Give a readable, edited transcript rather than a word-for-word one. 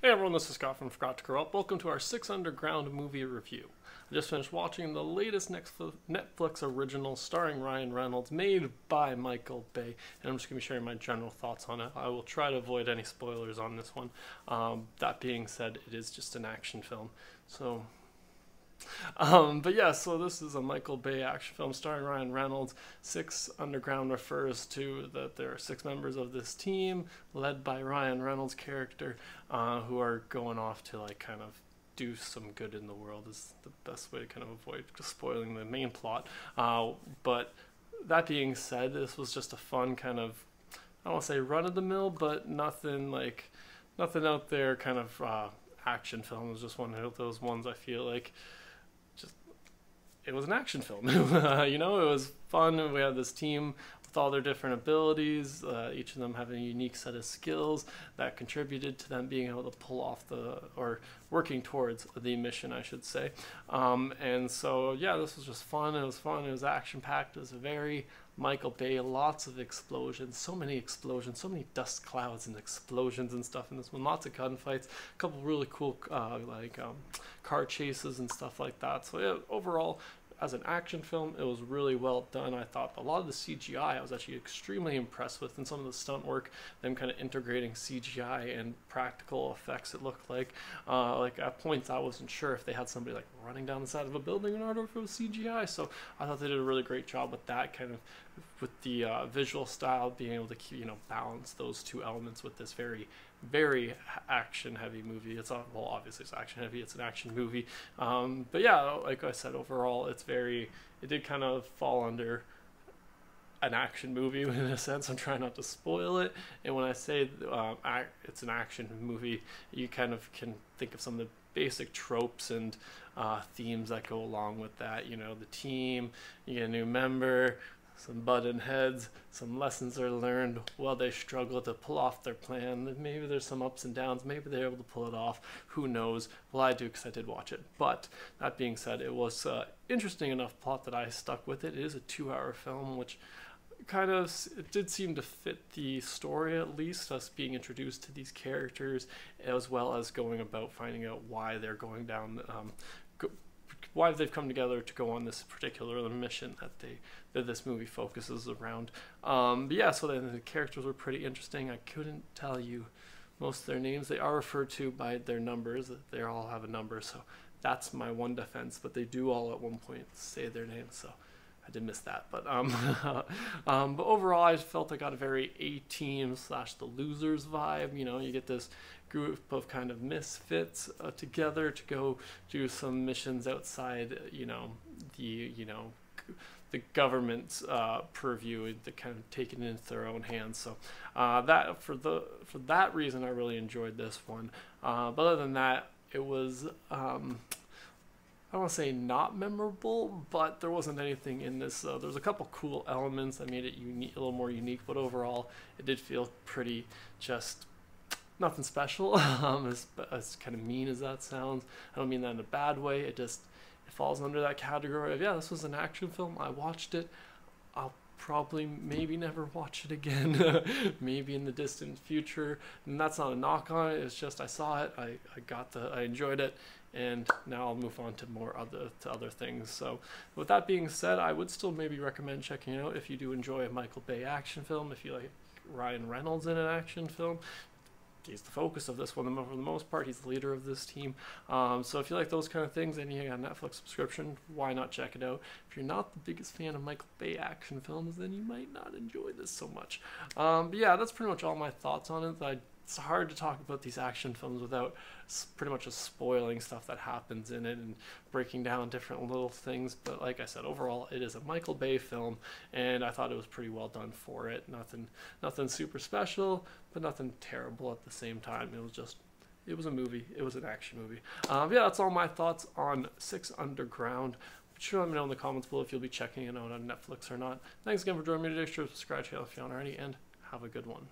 Hey everyone, this is Scott from Forgot to Grow Up. Welcome to our 6 Underground movie review. I just finished watching the latest Netflix original starring Ryan Reynolds, made by Michael Bay, and I'm just going to be sharing my general thoughts on it. I will try to avoid any spoilers on this one. That being said, it is just an action film. But yeah, so this is a Michael Bay action film starring Ryan Reynolds. 6 Underground refers to that there are 6 members of this team led by Ryan Reynolds' character who are going off to like kind of do some good in the world is the best way to kind of avoid spoiling the main plot. But that being said, this was just a fun kind of, I don't want to say run of the mill, but nothing out there kind of action film. It was just one of those ones I feel like it was an action film. You know, it was fun. We had this team with all their different abilities, each of them having a unique set of skills that contributed to them being able to pull off or working towards the mission, I should say. And so, yeah, this was just fun. It was action-packed. It was very Michael Bay, lots of explosions, so many dust clouds and explosions and stuff in this one, lots of gunfights, a couple really cool car chases and stuff like that. So yeah, overall, as an action film, it was really well done. I thought a lot of the CGI I was actually extremely impressed with, and some of the stunt work, them kind of integrating CGI and practical effects, it looked like at points I wasn't sure if they had somebody like running down the side of a building or if it was CGI. So I thought they did a really great job with that, kind of with the visual style, being able to balance those two elements with this very action heavy movie. It's well, obviously it's action heavy, it's an action movie, but yeah, like I said, overall it did kind of fall under an action movie in a sense. I'm trying not to spoil it, and when I say it's an action movie, you kind of can think of some of the basic tropes and themes that go along with that. You know, the team, you get a new member, some button heads, some lessons are learned while they struggle to pull off their plan. Maybe there's some ups and downs, maybe they're able to pull it off, who knows. Well, I do, because I did watch it. But that being said, it was interesting enough plot that I stuck with it. It is a 2-hour film, which kind of, it did seem to fit the story, at least, us being introduced to these characters, as well as going about finding out why they're going down why they've come together to go on this particular mission that this movie focuses around. But yeah, so then the characters were pretty interesting. I couldn't tell you most of their names. They are referred to by their numbers. They all have a number, so that's my one defense. But they do all at one point say their names, so I did miss that. But but overall, I felt I got a very A-Team / the Losers vibe. You know, you get this group of kind of misfits together to go do some missions outside, the government's purview, to kind of take it into their own hands. So that for that reason, I really enjoyed this one. But other than that, it was I don't want to say not memorable, but there wasn't anything in this. There was a couple cool elements that made it unique, a little more unique, but overall, it did feel pretty just nothing special. As kind of mean as that sounds, I don't mean that in a bad way. It falls under that category of, yeah, this was an action film. I watched it. I'll probably maybe never watch it again. Maybe in the distant future. And that's not a knock on it. It's just I saw it. I enjoyed it. And now I'll move on to other things. So with that being said, I would still maybe recommend checking it out if you do enjoy a Michael Bay action film, if you like Ryan Reynolds in an action film. He's the focus of this one for the most part. He's the leader of this team. So if you like those kind of things and you got a Netflix subscription, why not check it out? If you're not the biggest fan of Michael Bay action films, then you might not enjoy this so much. But yeah, that's pretty much all my thoughts on it. It's hard to talk about these action films without pretty much just spoiling stuff that happens in it and breaking down different little things. But like I said, overall, it is a Michael Bay film, and I thought it was pretty well done for it. Nothing super special, but nothing terrible at the same time. It was a movie. It was an action movie. Yeah, that's all my thoughts on 6 Underground. Be sure to let me know in the comments below if you'll be checking it out on Netflix or not. Thanks again for joining me today. Sure to subscribe to the channel if you aren't already, and have a good one.